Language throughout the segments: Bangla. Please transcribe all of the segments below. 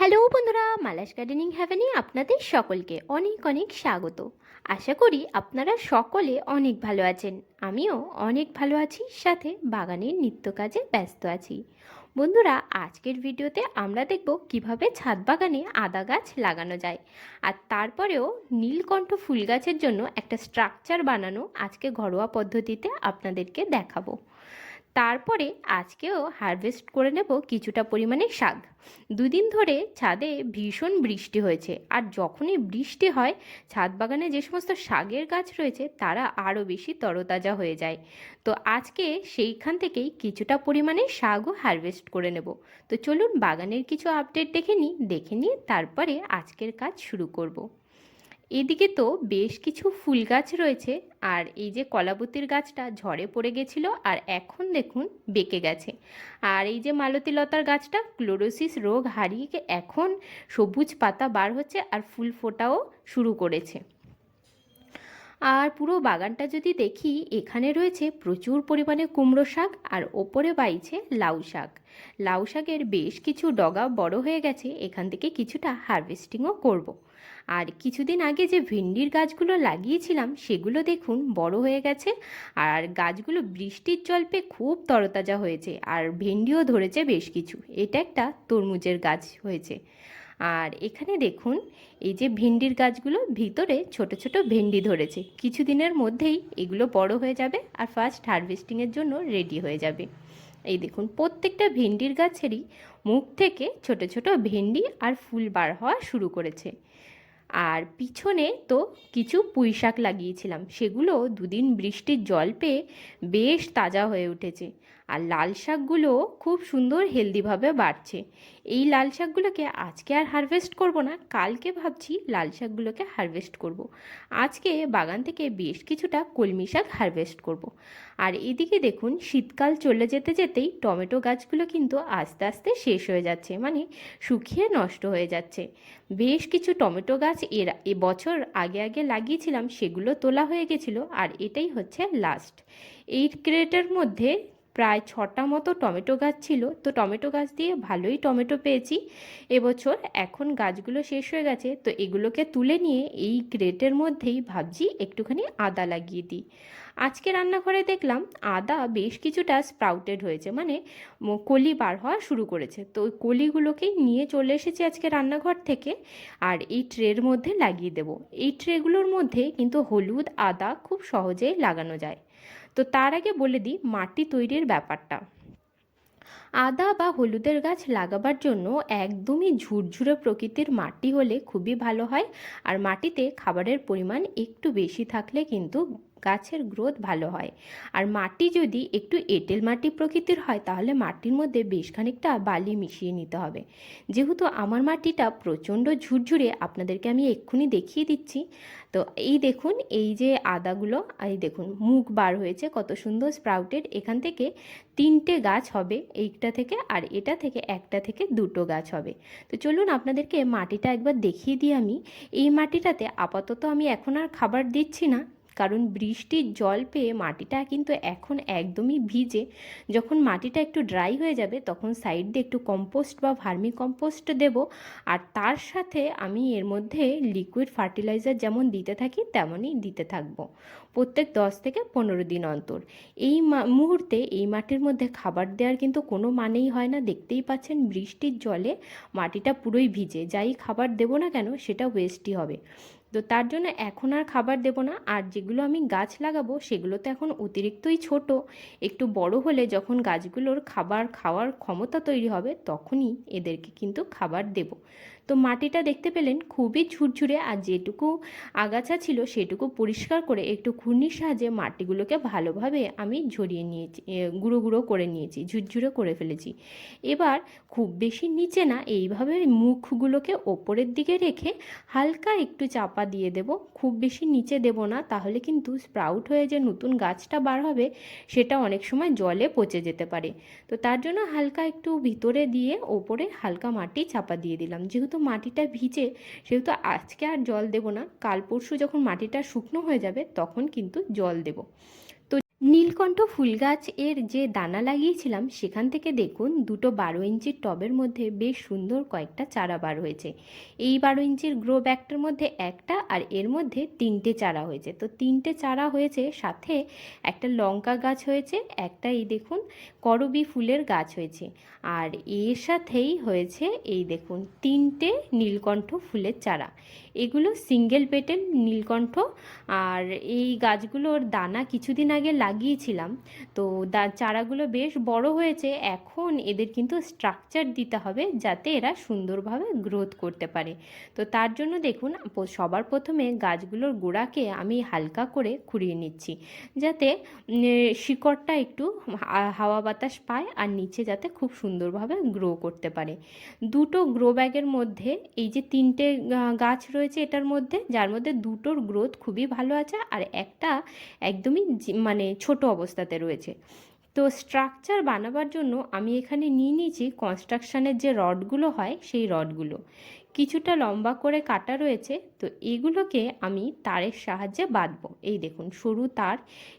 হ্যালো বন্ধুরা, মালাস গার্ডেনিং হ্যাভেনে আপনাদের সকলকে অনেক অনেক স্বাগত। আশা করি আপনারা সকলে অনেক ভালো আছেন। আমিও অনেক ভালো আছি, সাথে বাগানের নিত্য কাজে ব্যস্ত আছি। বন্ধুরা, আজকের ভিডিওতে আমরা দেখব কিভাবে ছাদ বাগানে আদা গাছ লাগানো যায়, আর তারপরেও নীলকণ্ঠ ফুল গাছের জন্য একটা স্ট্রাকচার বানানো আজকে ঘরোয়া পদ্ধতিতে আপনাদেরকে দেখাবো। তারপরে আজকেও হারভেস্ট করে নেব কিছুটা পরিমাণে শাক। দুদিন ধরে ছাদে ভীষণ বৃষ্টি হয়েছে, আর যখনই বৃষ্টি হয় ছাদ বাগানে যে সমস্ত শাকের গাছ রয়েছে তারা আরও বেশি তরতাজা হয়ে যায়। তো আজকে সেইখান থেকেই কিছুটা পরিমাণে শাকও হারভেস্ট করে নেব। তো চলুন বাগানের কিছু আপডেট দেখে নিয়ে তারপরে আজকের কাজ শুরু করব। এদিকে তো বেশ কিছু ফুল গাছ রয়েছে, আর এই যে কলাবতীর গাছটা ঝড়ে পড়ে গেছিলো আর এখন দেখুন বেঁকে গেছে। আর এই যে মালতী লতার গাছটা ক্লোরোসিস রোগ হারিয়ে এখন সবুজ পাতা বার হচ্ছে আর ফুল ফোটাও শুরু করেছে। আর পুরো বাগানটা যদি দেখি, এখানে রয়েছে প্রচুর পরিমাণে কুমড়ো শাক, আর ওপরে বাইছে লাউ শাক। লাউ শাকের বেশ কিছু ডগা বড় হয়ে গেছে, এখান থেকে কিছুটা হারভেস্টিংও করব। আর কিছুদিন আগে যে ভেন্ডির গাছগুলো লাগিয়েছিলাম সেগুলো দেখুন বড় হয়ে গেছে, আর গাছগুলো বৃষ্টির জল পেয়ে খুব তরতাজা হয়েছে, আর ভেন্ডিও ধরেছে বেশ কিছু। এটা একটা তরমুজের গাছ হয়েছে। আর এখানে দেখুন এই যে ভেন্ডির গাছগুলো ভিতরে ছোট ছোট ভেন্ডি ধরেছে, কিছুদিনের মধ্যেই এগুলো বড় হয়ে যাবে আর ফার্স্ট হারভেস্টিংয়ের জন্য রেডি হয়ে যাবে। এই দেখুন প্রত্যেকটা ভেন্ডির গাছেরই মুখ থেকে ছোট ছোট ভেন্ডি আর ফুল বার হওয়া শুরু করেছে। আর পিছনে তো কিছু পুঁই শাক লাগিয়েছিলাম, সেগুলো দুদিন বৃষ্টির জল পেয়ে বেশ তাজা হয়ে উঠেছে। আর লাল শাকগুলো খুব সুন্দর হেলদিভাবে বাড়ছে। এই লাল শাকগুলোকে আজকে আর হারভেস্ট করব না, কালকে ভাবছি লাল শাকগুলোকে হারভেস্ট করব। আজকে বাগান থেকে বেশ কিছুটা কলমি শাক হারভেস্ট করব। আর এদিকে দেখুন শীতকাল চলে যেতে যেতেই টমেটো গাছগুলো কিন্তু আস্তে আস্তে শেষ হয়ে যাচ্ছে, মানে শুকিয়ে নষ্ট হয়ে যাচ্ছে। বেশ কিছু টমেটো গাছ এবছর আগে লাগিয়েছিলাম, সেগুলো তোলা হয়ে গেছিলো, আর এটাই হচ্ছে লাস্ট। এই ক্রেটের মধ্যে প্রায় 6টা মতো টমেটো গাছ ছিল, তো টমেটো গাছ দিয়ে ভালোই টমেটো পেয়েছি এবছর। এখন গাছগুলো শেষ হয়ে গেছে, তো এগুলোকে তুলে নিয়ে এই ক্রেটের মধ্যেই ভাবছি একটুখানি আদা লাগিয়ে দিই। আজকে রান্নাঘরে দেখলাম আদা বেশ কিছুটা স্প্রাউটেড হয়েছে, মানে কলি বার হওয়া শুরু করেছে। তো ওই কলিগুলোকেই নিয়ে চলে এসেছি আজকে রান্নাঘর থেকে, আর এই ট্রের মধ্যে লাগিয়ে দেব। এই ট্রেগুলোর মধ্যে কিন্তু হলুদ আদা খুব সহজেই লাগানো যায়। তো তার আগে বলে দিই মাটি তৈরির ব্যাপারটা। আদা বা হলুদের গাছ লাগাবার জন্য একদমই ঝুরঝুরে প্রকৃতির মাটি হলে খুবই ভালো হয়, আর মাটিতে খাবারের পরিমাণ একটু বেশি থাকলে কিন্তু গাছের গ্রোথ ভালো হয়। আর মাটি যদি একটু এঁটেল মাটি প্রকৃতির হয় তাহলে মাটির মধ্যে বেশ খানিকটা বালি মিশিয়ে নিতে হবে। যেহেতু আমার মাটিটা প্রচণ্ড ঝুরঝুরে, আপনাদেরকে আমি এক্ষুনি দেখিয়ে দিচ্ছি। তো এই দেখুন এই যে আদাগুলো, এই দেখুন মুখ বার হয়েছে কত সুন্দর স্প্রাউটেড। এখান থেকে 3টে গাছ হবে, এইটা থেকে আর এটা থেকে একটা থেকে 2টো গাছ হবে। তো চলুন আপনাদেরকে মাটিটা একবার দেখিয়ে দিই আমি। এই মাটিটাতে আপাতত আমি এখন আর খাবার দিচ্ছি না, কারণ বৃষ্টির জল পেয়ে মাটিটা কিন্তু এখন একদমই ভিজে। যখন মাটিটা একটু ড্রাই হয়ে যাবে তখন সাইড দিয়ে একটু কম্পোস্ট বা ভার্মি কম্পোস্ট দেব, আর তার সাথে আমি এর মধ্যে লিকুইড ফার্টিলাইজার যেমন দিতে থাকি তেমনই দিতে থাকবো প্রত্যেক 10 থেকে 15 দিন অন্তর। এই মুহূর্তে এই মাটির মধ্যে খাবার দেওয়ার কিন্তু কোনো মানেই হয় না, দেখতেই পাচ্ছেন বৃষ্টির জলে মাটিটা পুরোই ভিজে, যাই খাবার দেবো না কেন সেটা ওয়েস্টই হবে। তো তার জন্য এখন আর খাবার দেব না। আর যেগুলো আমি গাছ লাগাবো সেগুলো তো এখন অতিরিক্তই ছোট, একটু বড় হলে যখন গাছগুলোর খাবার খাওয়ার ক্ষমতা তৈরি হবে তখনই এদেরকে কিন্তু খাবার দেব। তো মাটিটা দেখতে পেলেন খুবই ঝুরঝুরে, আর যেটুকু আগাছা ছিল সেটুকু পরিষ্কার করে একটু খুরনির সাহায্যে মাটিগুলোকে ভালোভাবে আমি ঝরিয়ে নিয়েছি, গুঁড়ো গুঁড়ো করে নিয়েছি, ঝুরঝুরে করে ফেলেছি। এবার খুব বেশি নিচে না, এইভাবে মুখগুলোকে ওপরের দিকে রেখে হালকা একটু চাপা দিয়ে দেব, খুব বেশি নিচে দেব না, তাহলে কিন্তু স্প্রাউট হয়ে যে নতুন গাছটা বার হবে সেটা অনেক সময় জলে পচে যেতে পারে। তো তার জন্য হালকা একটু ভিতরে দিয়ে ওপরে হালকা মাটি চাপা দিয়ে দিলাম। যেহেতু মাটিটা ভিজে সেহেতু আজকে আর জল দেব না, কাল পরশু যখন মাটিটা শুকনো হয়ে যাবে তখন কিন্তু জল দেব। তো নীলকণ্ঠ ফুল গাছ এর যে দানা লাগিয়েছিলাম সেখান থেকে দেখুন দুটো 12 ইঞ্চির টবের মধ্যে বেশ সুন্দর কয়েকটা চারা বার হয়েছে। এই 12 ইঞ্চির গ্রো ব্যাগটার মধ্যে একটা, আর এর মধ্যে তিনটে চারা হয়েছে। তো তিনটে চারা হয়েছে, সাথে একটা লঙ্কা গাছ হয়েছে, একটা এই দেখুন করবী ফুলের গাছ হয়েছে, আর এর সাথেই হয়েছে এই দেখুন তিনটে নীলকণ্ঠ ফুলের চারা। এগুলো সিঙ্গেল পেটেল নীলকণ্ঠ। আর এই গাছগুলোর দানা কিছুদিন আগে লাগিয়েছিলাম, তো চারাগুলো বেশ বড় হয়েছে। এখন এদের কিন্তু স্ট্রাকচার দিতে হবে যাতে এরা সুন্দরভাবে গ্রোথ করতে পারে। তো তার জন্য দেখুন সবার প্রথমে গাছগুলোর গোড়াকে আমি হালকা করে খুঁড়িয়ে নিচ্ছি, যাতে শিকড়টা একটু হাওয়া বাতাস পায় আর নিচে যাতে খুব সুন্দরভাবে গ্রো করতে পারে। দুটো গ্রো ব্যাগের মধ্যে এই যে তিনটে গাছ রয়েছে এটার মধ্যে, যার মধ্যে দুটোর গ্রোথ খুবই ভালো আছে আর একটা একদমই মানে ছোট অবস্থাতে রয়েছে। তো স্ট্রাকচার বানাবার জন্য আমি এখানে নিয়ে নিয়েছি কনস্ট্রাকশানের যে রডগুলো হয় সেই রডগুলো, কিছুটা লম্বা করে কাটা রয়েছে। তো এগুলোকে আমি তারের সাহায্যে বাঁধবো। এই দেখুন সরু তার,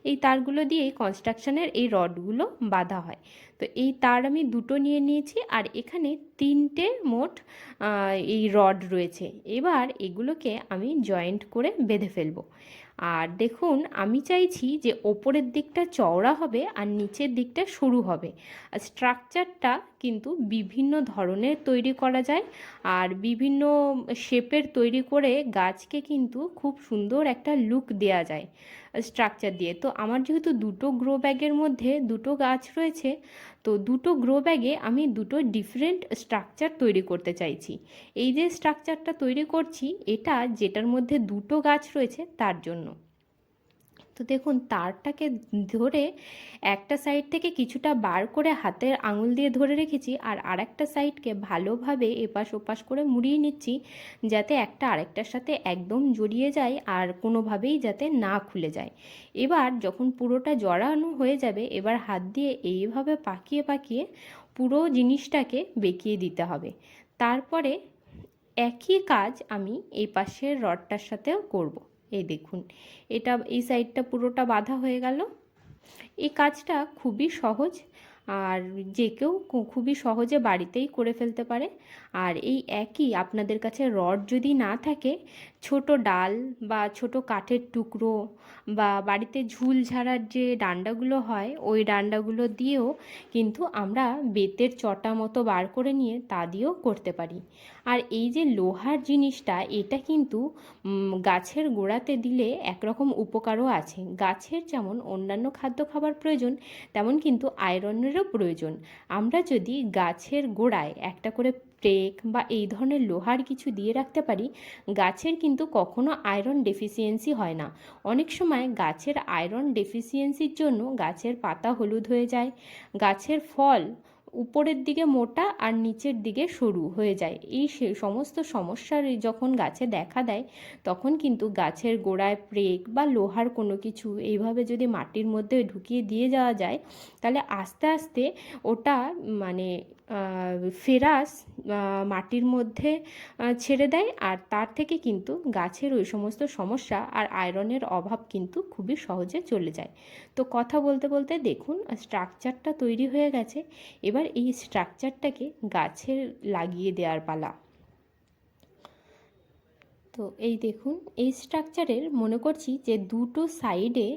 এই তারগুলো দিয়েই কনস্ট্রাকশানের এই রডগুলো বাঁধা হয়। তো এই তার আমি দুটো নিয়ে নিয়েছি, আর এখানে তিনটে মোট এই রড রয়েছে। এবার এগুলোকে আমি জয়েন্ট করে বেঁধে ফেলবো। আর দেখুন আমি চাইছি যে ওপরের দিকটা চওড়া হবে আর নিচের দিকটা সরু হবে। আর স্ট্রাকচারটা কিন্তু বিভিন্ন ধরনের তৈরি করা যায়, আর বিভিন্ন শেপের তৈরি করে গাছকে কিন্তু খুব সুন্দর একটা লুক দেওয়া যায় স্ট্রাকচার দিয়ে। তো আমার যেহেতু দুটো গ্রো ব্যাগের মধ্যে দুটো গাছ রয়েছে, তো দুটো গ্রো ব্যাগে আমি দুটো ডিফারেন্ট স্ট্রাকচার তৈরি করতে চাইছি। এই যে স্ট্রাকচারটা তৈরি করছি এটা যেটার মধ্যে দুটো গাছ রয়েছে তার জন্য। তো দেখুন তারটাকে ধরে একটা সাইড থেকে কিছুটা বার করে হাতের আঙুল দিয়ে ধরে রেখেছি, আর আরেকটা সাইডকে ভালোভাবে এপাশ ওপাশ করে মুড়িয়ে নিচ্ছি, যাতে একটা আরেকটার সাথে একদম জড়িয়ে যায় আর কোনোভাবেই যাতে না খুলে যায়। এবার যখন পুরোটা জড়ানো হয়ে যাবে, এবার হাত দিয়ে এইভাবে পাকিয়ে পাকিয়ে পুরো জিনিসটাকে বেঁকিয়ে দিতে হবে। তারপরে একই কাজ আমি এই পাশের রডটার সাথেও করব। এই দেখুন এটা এই সাইডটা পুরোটা বাঁধা হয়ে গেল। এই কাজটা খুবই সহজ, আর যে কেউ খুবই সহজে বাড়িতেই করে ফেলতে পারে। আর এই একই আপনাদের কাছে রড যদি না থাকে, ছোট ডাল বা ছোট কাঠের টুকরো বা বাড়িতে ঝুল ঝাড়ার যে ডান্ডাগুলো হয় ওই ডান্ডাগুলো দিয়েও কিন্তু আমরা বেতের চটা মতো বার করে নিয়ে তা দিয়েও করতে পারি। আর এই যে লোহার জিনিসটা এটা কিন্তু গাছের গোড়াতে দিলে একরকম উপকারও আছে। গাছের যেমন অন্যান্য খাদ্য খাবার প্রয়োজন, তেমন কিন্তু আয়রনেরও প্রয়োজন। আমরা যদি গাছের গোড়ায় একটা করে প্রেক বা এই ধরনের লোহার কিছু দিয়ে রাখতে পারি, গাছের কিন্তু কখনো আয়রন ডেফিসিয়েন্সি হয় না। অনেক সময় গাছের আয়রন ডেফিসিয়েন্সির জন্য গাছের পাতা হলুদ হয়ে যায়, গাছের ফল উপরের দিকে মোটা আর নিচের দিকে সরু হয়ে যায়। এই সমস্ত সমস্যার যখন গাছে দেখা দেয়, তখন কিন্তু গাছের গোড়ায় প্রেক বা লোহার কোনো কিছু এইভাবে যদি মাটির মধ্যে ঢুকিয়ে দিয়ে যাওয়া যায়, তাহলে আস্তে আস্তে ওটা মানে ফেরাস মাটির মধ্যে ছেড়ে দেয়, আর তার থেকে কিন্তু গাছের ওই সমস্ত সমস্যা আর আয়রনের অভাব কিন্তু খুবই সহজে চলে যায়। তো কথা বলতে বলতে দেখুন স্ট্রাকচারটা তৈরি হয়ে গেছে। এবার এই স্ট্রাকচারটাকে গাছে লাগিয়ে দেওয়ার পালা। তো এই দেখুন এই স্ট্রাকচারের মনে করছি যে দুটো সাইডে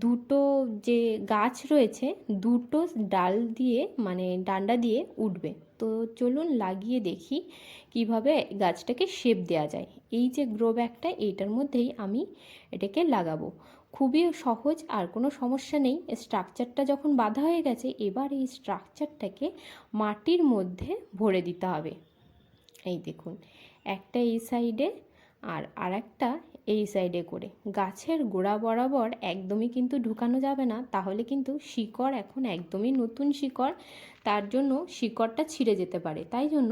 দুটো যে গাছ রয়েছে দুটো ডাল দিয়ে মানে ডান্ডা দিয়ে উঠবে। তো চলুন লাগিয়ে দেখি কিভাবে গাছটাকে শেপ দেওয়া যায়। এই যে গ্রো ব্যাগটা এইটার মধ্যেই আমি এটাকে লাগাবো। খুবই সহজ, আর কোনো সমস্যা নেই। স্ট্রাকচারটা যখন বাঁধা হয়ে গেছে, এবার এই স্ট্রাকচারটাকে মাটির মধ্যে ভরে দিতে হবে। এই দেখুন একটা এই সাইডে আর আরেকটা এই সাইডে করে গাছের গোড়া বরাবর একদমই কিন্তু ঢুকানো যাবে না, তাহলে কিন্তু শিকড় এখন একদমই নতুন শিকড়, তার জন্য শিকড়টা ছিঁড়ে যেতে পারে, তাই জন্য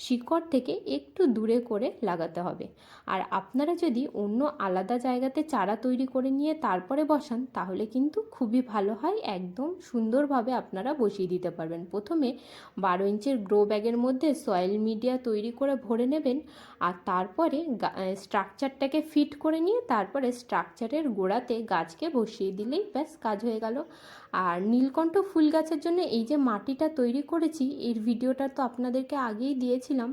শিকড় থেকে একটু দূরে করে লাগাতে হবে। আর আপনারা যদি অন্য আলাদা জায়গাতে চারা তৈরি করে নিয়ে তারপরে বসান তাহলে কিন্তু খুবই ভালো হয়, একদম সুন্দরভাবে আপনারা বসিয়ে দিতে পারবেন। প্রথমে 12 ইঞ্চের গ্রো ব্যাগের মধ্যে সয়েল মিডিয়া তৈরি করে ভরে নেবেন, আর তারপরে স্ট্রাকচারটাকে ফিট করে নিয়ে তারপরে স্ট্রাকচারের গোড়াতে গাছকে বসিয়ে দিলেই ব্যাস কাজ হয়ে গেল। আর নীলকণ্ঠ ফুল গাছের জন্য এই যে মাটিটা তৈরি করেছি, এর ভিডিওটা তো আপনাদেরকে আগেই দিয়েছিলাম।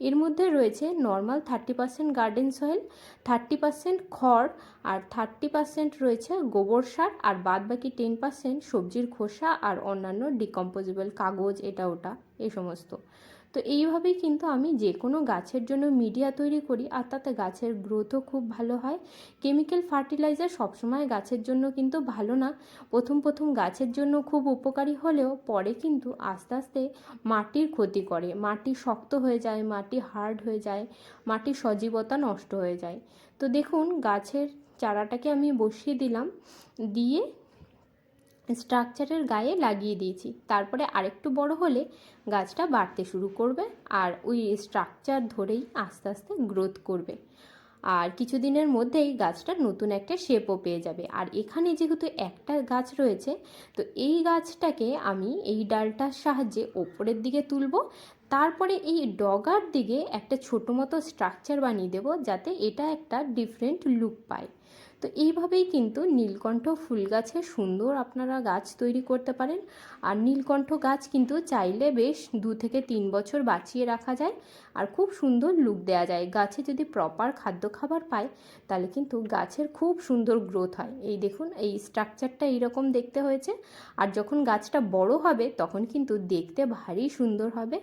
এর মধ্যে রয়েছে নর্মাল 30% গার্ডেন সয়েল, 30% খড়, আর 30% রয়েছে গোবর সার, আর বাদ বাকি 10% সবজির খোসা আর অন্যান্য ডিকম্পোজেবল কাগজ, এটা ওটা এই সমস্ত। তো এইভাবেই কিন্তু আমি যে কোনো গাছের জন্য মিডিয়া তৈরি করি, আর তাতে গাছের গ্রোথও খুব ভালো হয়। কেমিক্যাল ফার্টিলাইজার সবসময় গাছের জন্য কিন্তু ভালো না। প্রথম প্রথম গাছের জন্য খুব উপকারী হলেও পরে কিন্তু আস্তে আস্তে মাটির ক্ষতি করে, মাটি শক্ত হয়ে যায়, মাটি হার্ড হয়ে যায়, মাটির সজীবতা নষ্ট হয়ে যায়। তো দেখুন গাছের চারাটাকে আমি বসিয়ে দিলাম, দিয়ে স্ট্রাকচারের গায়ে লাগিয়ে দিয়েছি। তারপরে আরেকটু বড় হলে গাছটা বাড়তে শুরু করবে, আর ওই স্ট্রাকচার ধরেই আস্তে আস্তে গ্রোথ করবে। আর কিছুদিনের মধ্যেই গাছটা নতুন একটা শেপও পেয়ে যাবে। আর এখানে যেহেতু একটা গাছ রয়েছে, তো এই গাছটাকে আমি এই ডালটার সাহায্যে ওপরের দিকে তুলব, তারপরে এই ডগার দিকে একটা ছোটো মতো স্ট্রাকচার বানিয়ে দেব, যাতে এটা একটা ডিফারেন্ট লুক পায়। তো এইভাবেই কিন্তু নীলকণ্ঠ ফুল গাছের সুন্দর আপনারা গাছ তৈরি করতে পারেন। আর নীলকণ্ঠ গাছ কিন্তু চাইলে বেশ 2 থেকে 3 বছর বাঁচিয়ে রাখা যায়, আর খুব সুন্দর লুক দেওয়া যায়। গাছে যদি প্রপার খাদ্য খাবার পায় তাহলে কিন্তু গাছের খুব সুন্দর গ্রোথ হয়। এই দেখুন এই স্ট্রাকচারটা এইরকম দেখতে হয়েছে, আর যখন গাছটা বড় হবে তখন কিন্তু দেখতে ভারী সুন্দর হবে।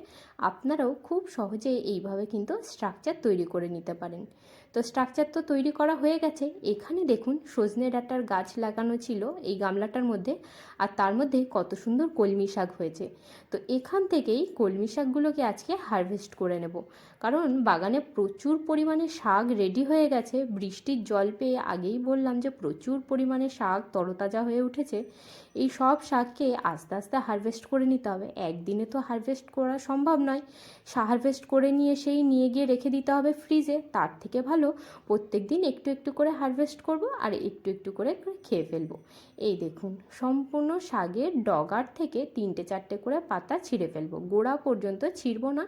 আপনারাও খুব সহজে এইভাবে কিন্তু স্ট্রাকচার তৈরি করে নিতে পারেন। তো স্ট্রাকচার তো তৈরি করা হয়ে গেছে। এখানে দেখুন সজনে ডাঁটার গাছ লাগানো ছিল এই গামলাটার মধ্যে, আর তার মধ্যে কত সুন্দর কলমি শাক হয়েছে। তো এখান থেকেই কলমি শাকগুলোকে আজকে হারভেস্ট করে নেব, কারণ বাগানে প্রচুর পরিমাণে শাক রেডি হয়ে গেছে। বৃষ্টির জল পেয়ে আগেই বললাম যে প্রচুর পরিমাণে শাক তরতাজা হয়ে উঠেছে। এই সব শাককে আস্তে আস্তে হারভেস্ট করে নিতে হবে, একদিনে তো হারভেস্ট করা সম্ভব নয়। হারভেস্ট করে নিয়ে সেই নিয়ে গিয়ে রেখে দিতে হবে ফ্রিজে, তার থেকে ভালো প্রত্যেক দিন একটু একটু করে হারভেস্ট করব আর একটু একটু করে খেয়ে ফেলবো। এই দেখুন সম্পূর্ণ শাকের ডগার থেকে 3-4টে করে পাতা ছিঁড়ে ফেলবো, গোড়া পর্যন্ত ছিঁড়বো না।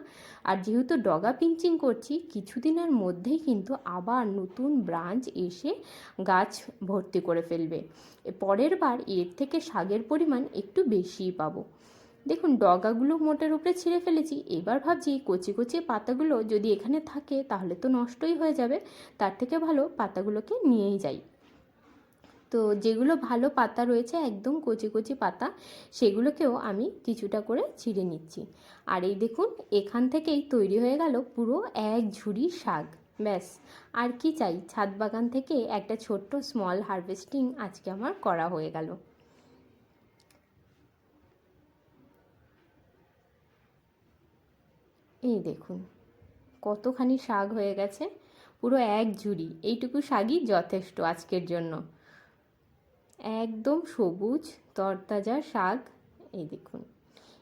আর যেহেতু ডগা পিঞ্চিং করছি, কিছুদিনের মধ্যেই কিন্তু আবার নতুন ব্রাঞ্চ এসে গাছ ভর্তি করে ফেলবে। পরের বার এর থেকে শাকের পরিমাণ একটু বেশিই পাবো। দেখুন ডগাগুলো মোটের উপরে ছিঁড়ে ফেলেছি, এবার ভাবছি কচি কচি পাতাগুলো যদি এখানে থাকে তাহলে তো নষ্টই হয়ে যাবে, তার থেকে ভালো পাতাগুলোকে নিয়েই যাই। তো যেগুলো ভালো পাতা রয়েছে একদম কচি কচি পাতা, সেগুলোকেও আমি কিছুটা করে ছিঁড়ে নিচ্ছি। আর এই দেখুন এখান থেকেই তৈরি হয়ে গেল পুরো এক ঝুড়ি শাক। ব্যাস আর কি চাই, ছাদ বাগান থেকে একটা ছোট্ট স্মল হারভেস্টিং আজকে আমার করা হয়ে গেল। এই দেখুন কতখানি শাক হয়ে গেছে, পুরো এক ঝুড়ি। এইটুকু শাকই যথেষ্ট আজকের জন্য, একদম সবুজ তরতাজা শাক। এই দেখুন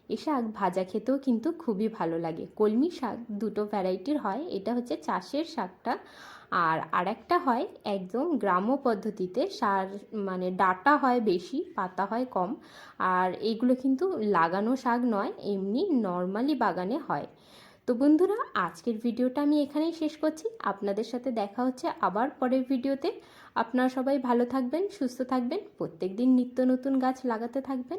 এই শাক ভাজা খেতেও কিন্তু খুবই ভালো লাগে। কলমি শাক দুটো ভ্যারাইটির হয়, এটা হচ্ছে চাষের শাকটা, আর আরেকটা হয় একদম গ্রাম্য পদ্ধতিতে সার, মানে ডাঁটা হয় বেশি, পাতা হয় কম। আর এইগুলো কিন্তু লাগানো শাক নয়, এমনি নর্মালি বাগানে হয়। তো বন্ধুরা আজকের ভিডিওটা আমি এখানেই শেষ করছি, আপনাদের সাথে দেখা হচ্ছে আবার পরের ভিডিওতে। আপনারা সবাই ভালো থাকবেন, সুস্থ থাকবেন, প্রত্যেক দিন নিত্য নতুন গাছ লাগাতে থাকবেন।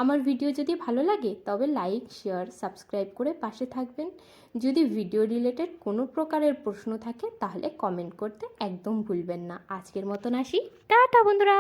আমার ভিডিও যদি ভালো লাগে তবে লাইক শেয়ার সাবস্ক্রাইব করে পাশে থাকবেন। যদি ভিডিও রিলেটেড কোনো প্রকারের প্রশ্ন থাকে তাহলে কমেন্ট করতে একদম ভুলবেন না। আজকের মতন আসি, টাটা বন্ধুরা।